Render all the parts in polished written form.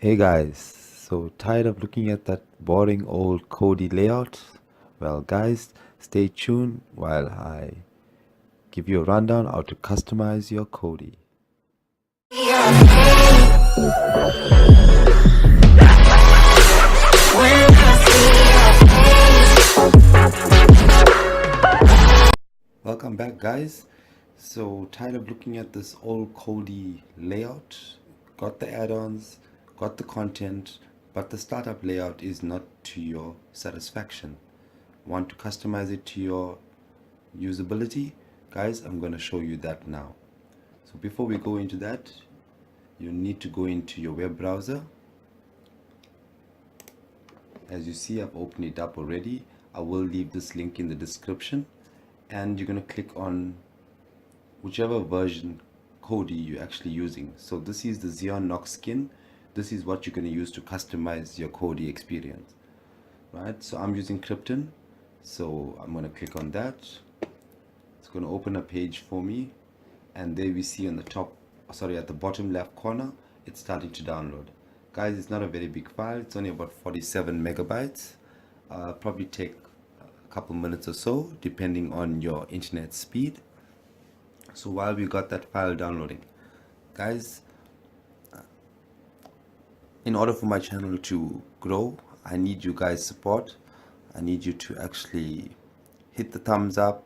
Hey guys, so tired of looking at that boring old Kodi layout? Well guys, stay tuned while I give you a rundown how to customize your Kodi. Welcome back guys. So tired of looking at this old Kodi layout? Got the add-ons, got the content, but the startup layout is not to your satisfaction. Want to customize it to your usability? Guys, I'm going to show you that now. So before we go into that, you need to go into your web browser. As you see, I've opened it up already. I will leave this link in the description, and you're going to click on whichever version Kodi you're actually using. So this is the Xeon Nox skin. This is what you're going to use to customize your Kodi experience, right? So I'm using Krypton, so I'm going to click on that. It's going to open a page for me, and there we see on the top, sorry, at the bottom left corner, it's starting to download. Guys, it's not a very big file. It's only about 47 megabytes. Probably take a couple minutes or so depending on your internet speed. So while we got that file downloading, guys, in order for my channel to grow, I need you guys support. I need you to actually hit the thumbs up,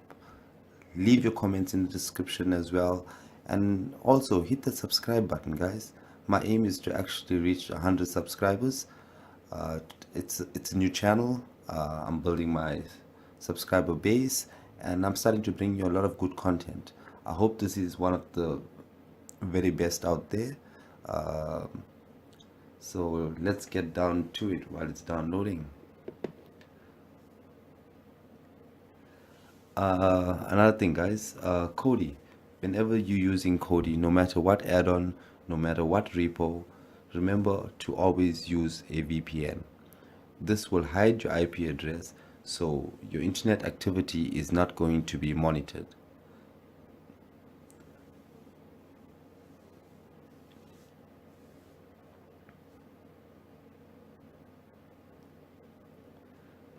leave your comments in the description as well, and also hit the subscribe button, guys. My aim is to actually reach 100 subscribers. It's a new channel. I'm building my subscriber base, and I'm starting to bring you a lot of good content. I hope this is one of the very best out there. So let's get down to it while it's downloading. Another thing, guys, Kodi. Whenever you're using Kodi, no matter what add-on, no matter what repo, remember to always use a VPN. This will hide your IP address, so your internet activity is not going to be monitored.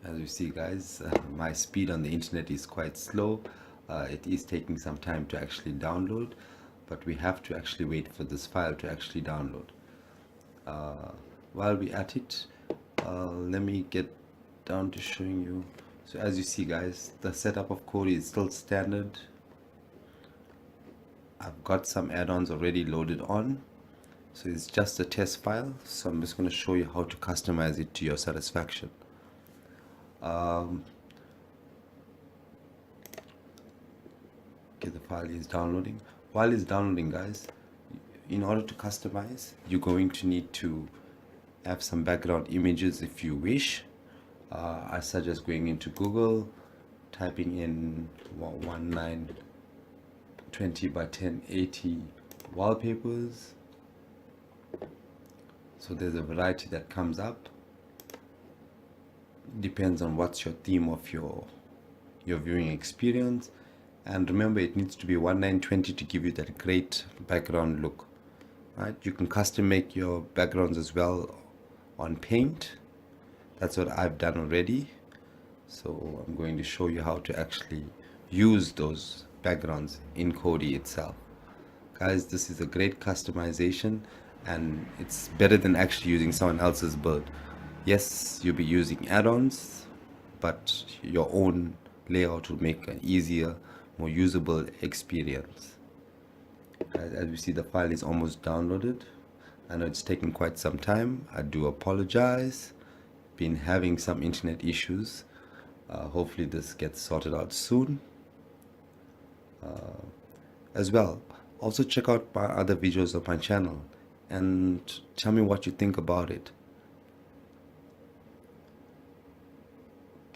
As you see, guys, my speed on the internet is quite slow. It is taking some time to actually download, but we have to actually wait for this file to actually download. While we're at it, let me get down to showing you. So as you see, guys, the setup of Kodi is still standard. I've got some add-ons already loaded on, so it's just a test file. So I'm just going to show you how to customize it to your satisfaction. Okay, the file is downloading. While it's downloading, guys, in order to customize, you're going to need to have some background images if you wish. I suggest going into Google, typing in 1920 by 1080 wallpapers. So there's a variety that comes up. Depends on what's your theme of your viewing experience, and remember, it needs to be 1920 to give you that great background look, right? You can custom make your backgrounds as well on Paint. That's what I've done already, so I'm going to show you how to actually use those backgrounds in Kodi itself. Guys, this is a great customization, and it's better than actually using someone else's build. Yes, you'll be using add-ons, but your own layout will make an easier, more usable experience. As we see, the file is almost downloaded. I know it's taken quite some time. I do apologize. Been having some internet issues. Hopefully this gets sorted out soon. As well, also check out my other videos on my channel and tell me what you think about it.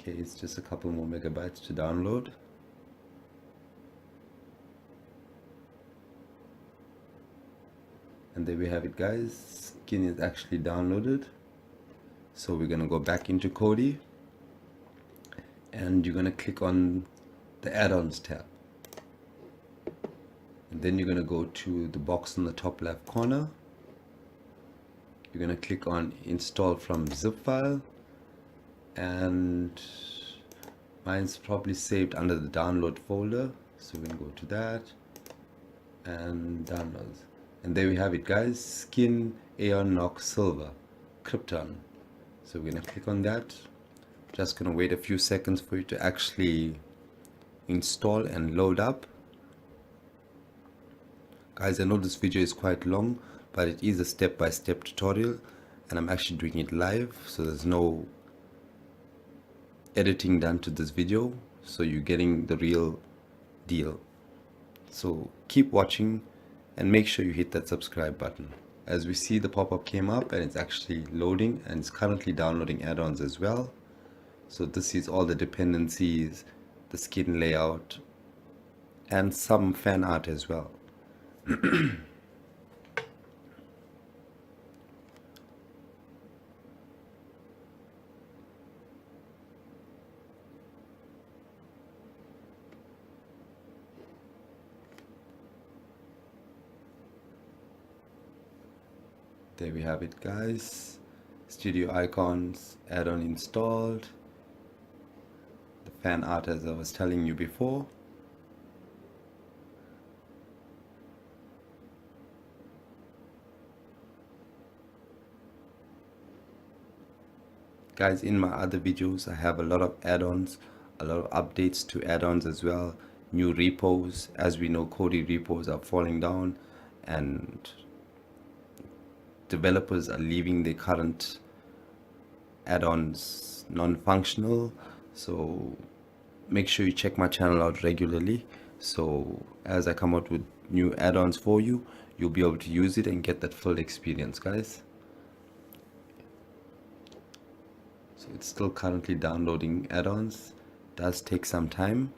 Okay, it's just a couple more megabytes to download. And there we have it, guys. Skin is actually downloaded. So we're gonna go back into Kodi, and you're gonna click on the add-ons tab. And then you're gonna go to the box in the top left corner, you're going to click on install from zip file, and mine's probably saved under the download folder, so we can go to that and downloads, and there we have it, guys. Skin Aeon Nox Silver Krypton. So we're going to click on that. Just going to wait a few seconds for it to actually install and load up. Guys, I know this video is quite long, but it is a step-by-step tutorial, and I'm actually doing it live, so there's no editing done to this video, so you're getting the real deal. So keep watching and make sure you hit that subscribe button. As we see, the pop-up came up and it's actually loading, and it's currently downloading add-ons as well. So this is all the dependencies, the skin layout, and some fan art as well. There we have it, guys. Studio icons, add-on installed. The fan art, as I was telling you before. Guys, in my other videos, I have a lot of add-ons, a lot of updates to add-ons as well. New repos. As we know, Kodi repos are falling down, and developers are leaving their current add-ons non-functional. So make sure you check my channel out regularly, so as I come out with new add-ons for you, you'll be able to use it and get that full experience, guys. So it's still currently downloading add-ons. Does take some time.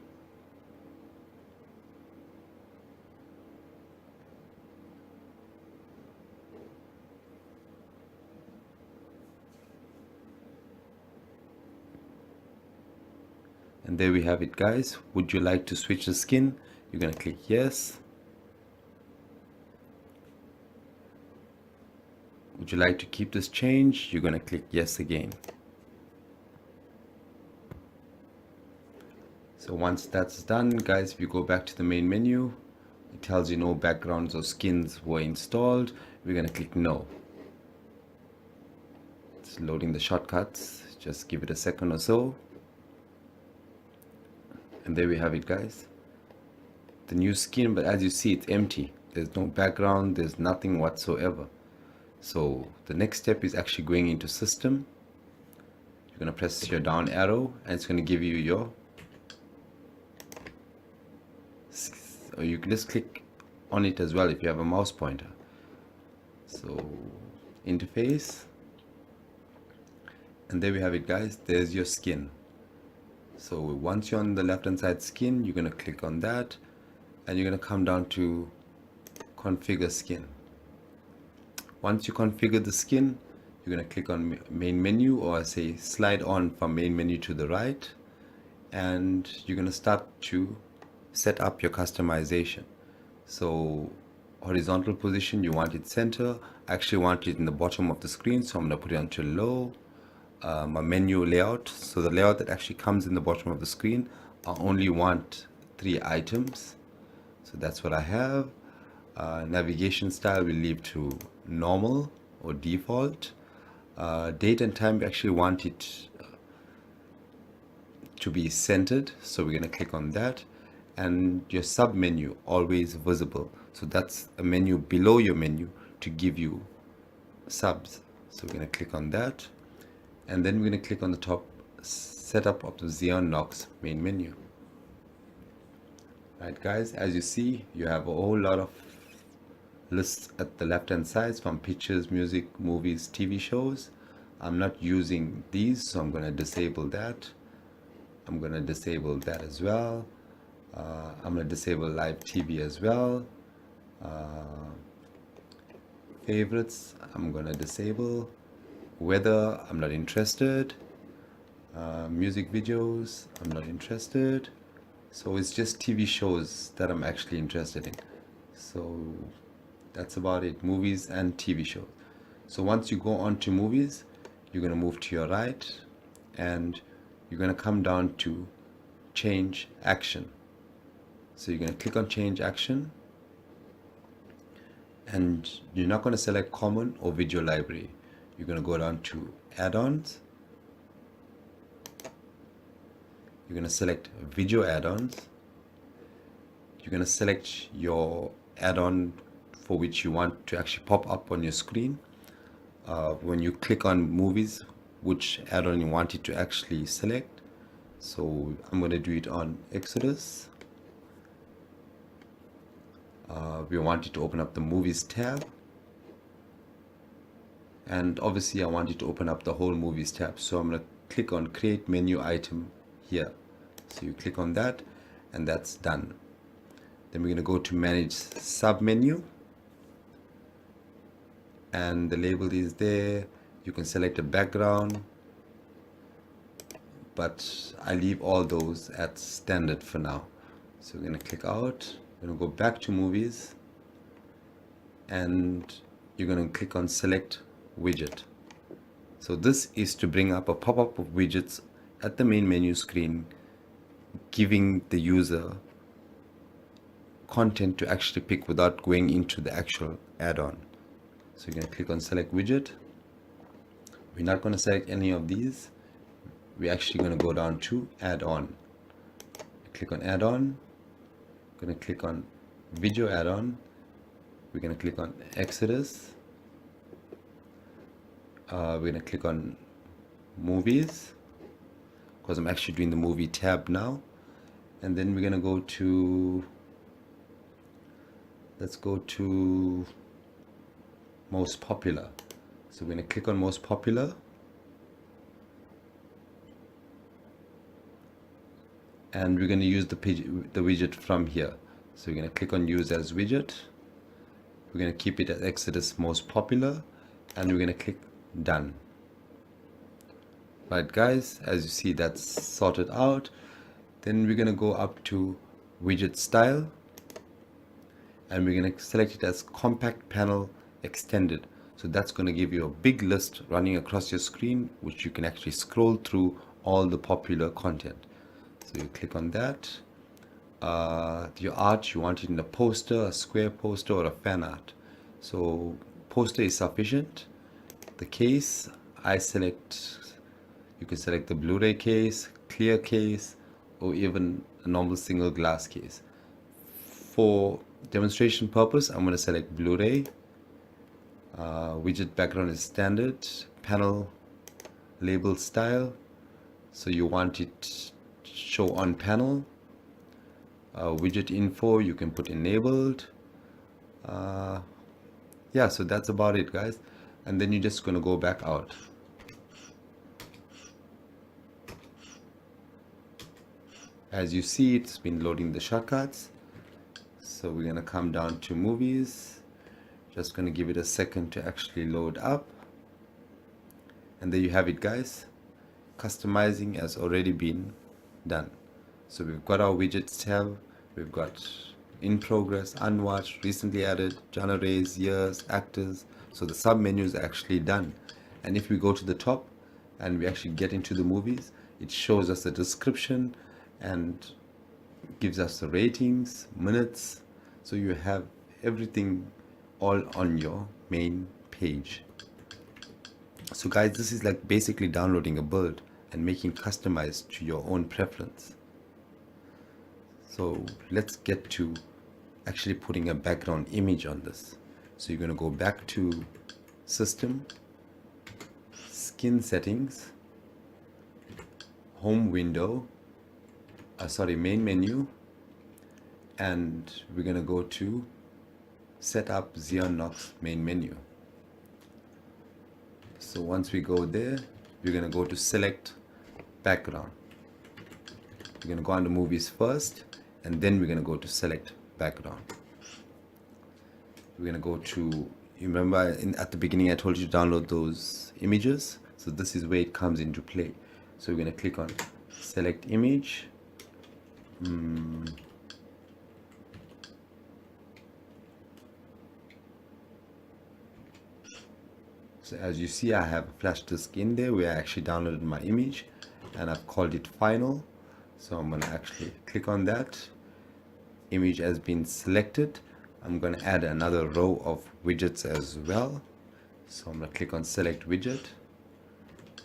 And there we have it, guys. Would you like to switch the skin? You're going to click yes. Would you like to keep this change? You're going to click yes again. So once that's done, guys, if you go back to the main menu, it tells you no backgrounds or skins were installed. We're going to click no. It's loading the shortcuts. Just give it a second or so. And there we have it, guys. The new skin, but as you see, it's empty. There's no background, there's nothing whatsoever. So the next step is actually going into system. You're going to press your down arrow, and it's going to give you your, or you can just click on it as well if you have a mouse pointer. So interface, and there we have it, guys. There's your skin. So once you're on the left hand side skin, you're going to click on that, and you're going to come down to configure skin. Once you configure the skin, you're going to click on main menu, or say slide on from main menu to the right, and you're going to start to set up your customization. So horizontal position, you want it center. I actually want it in the bottom of the screen, so I'm going to put it onto low. My menu layout, so the layout that actually comes in the bottom of the screen, I only want 3 items, so that's what I have. Navigation style we leave to normal or default. Date and time, we actually want it to be centered, so we're going to click on that. And your sub menu always visible, so that's a menu below your menu to give you subs, so we're going to click on that. And then we're going to click on the top setup of the Aeon Nox main menu. Right, guys, as you see, you have a whole lot of lists at the left hand side, from pictures, music, movies, TV shows. I'm not using these, so I'm going to disable that. I'm going to disable that as well. I'm going to disable live TV as well. Favorites, I'm going to disable. Weather, I'm not interested. Music videos, I'm not interested. So it's just TV shows that I'm actually interested in. So that's about it, movies and TV shows. So once you go on to movies, you're going to move to your right and you're going to come down to change action. So you're going to click on change action, and you're not going to select common or video library. You're going to go down to add-ons. You're going to select video add-ons. You're going to select your add-on for which you want to actually pop up on your screen. When you click on movies, which add-on you want it to actually select. So I'm going to do it on Exodus. We want it to open up the movies tab, and obviously I want it to open up the whole movies tab, so I'm going to click on create menu item here. So you click on that and that's done. Then we're going to go to manage sub menu, and the label is there. You can select a background, but I leave all those at standard for now. So we're going to click out. We're going to go back to movies, and you're going to click on select widget. So this is to bring up a pop-up of widgets at the main menu screen, giving the user content to actually pick without going into the actual add-on. So you're going to click on select widget. We're not going to select any of these. We're actually going to go down to add-on. Click on add-on. Going to click on video add-on. We're going to click on Exodus. We're going to click on movies, because I'm actually doing the movie tab now. And then we're going to go to, let's go to most popular. So we're going to click on most popular, and we're going to use the widget from here. So we're going to click on use as widget. We're going to keep it as Exodus most popular, and we're going to click done. Right guys, as you see, that's sorted out. Then we're going to go up to widget style, and we're going to select it as compact panel extended. So that's going to give you a big list running across your screen, which you can actually scroll through all the popular content. So you click on that. Your art, you want it in a poster, a square poster, or a fan art. So poster is sufficient. The case, I select, you can select the Blu-ray case, clear case, or even a normal single glass case. For demonstration purpose, I'm going to select Blu-ray. Widget background is standard. Panel label style, so you want it show on panel. Widget info, you can put enabled. Yeah, so that's about it guys. And then you're just going to go back out. As you see, it's been loading the shortcuts. So we're going to come down to movies. Just going to give it a second to actually load up. And there you have it guys. Customizing has already been done. So we've got our widgets tab. We've got in progress, unwatched, recently added, genres, years, actors. So the sub menu is actually done. And if we go to the top and we actually get into the movies, it shows us the description and gives us the ratings, minutes. So you have everything all on your main page. So guys, this is like basically downloading a build and making customized to your own preference. So let's get to actually putting a background image on this. So you're going to go back to System, Skin Settings, Home Window, Main Menu, and we're going to go to Set Up Xeon Nox Main Menu. So once we go there, we're going to go to Select Background. We're going to go on to Movies first, and then we're going to go to Select Background. We're going to go to, you remember at the beginning I told you to download those images, so this is where it comes into play. So we're going to click on Select Image. So as you see, I have a flash disk in there where I actually downloaded my image, and I've called it final. So I'm going to actually click on that. Image has been selected. I'm going to add another row of widgets as well. So I'm going to click on select widget.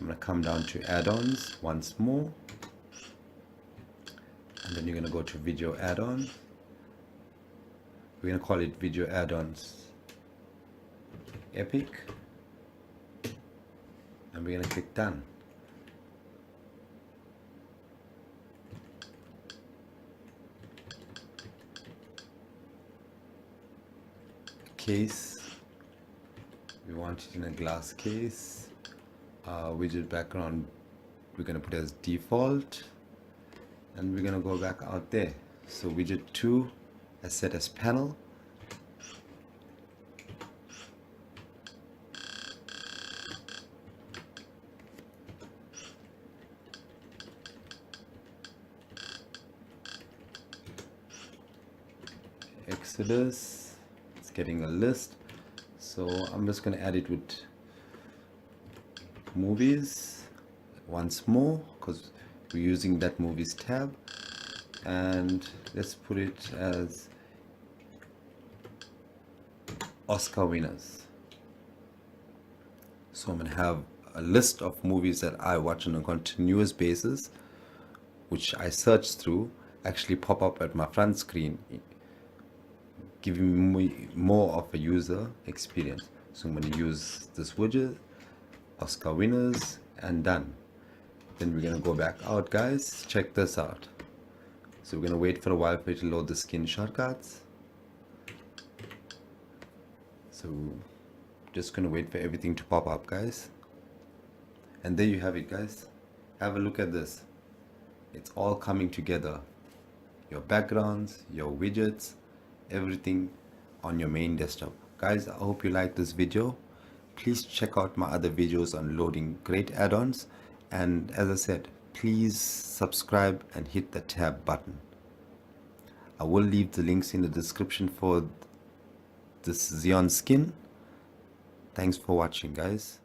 I'm going to come down to add-ons once more, and then you're going to go to video add-on. We're going to call it video add-ons epic, and we're going to click done. Case, we want it in a glass case. Widget background we're going to put as default, and we're going to go back out there. So widget 2 is set as panel. Exodus, it's getting a list, so I'm just going to add it with movies once more because we're using that movies tab, and let's put it as Oscar winners. So I'm going to have a list of movies that I watch on a continuous basis, which I search through, actually pop up at my front screen, giving me more of a user experience. So I'm going to use this widget, Oscar winners, and done. Then we're going to go back out, guys. Check this out. So we're going to wait for a while for it to load the skin shortcuts. So just going to wait for everything to pop up, guys. And there you have it, guys. Have a look at this. It's all coming together. Your backgrounds, your widgets, everything on your main desktop. Guys, I hope you liked this video. Please check out my other videos on loading great add-ons, and as I said, please subscribe and hit the tab button. I will leave the links in the description for this Xeon skin. Thanks for watching, guys.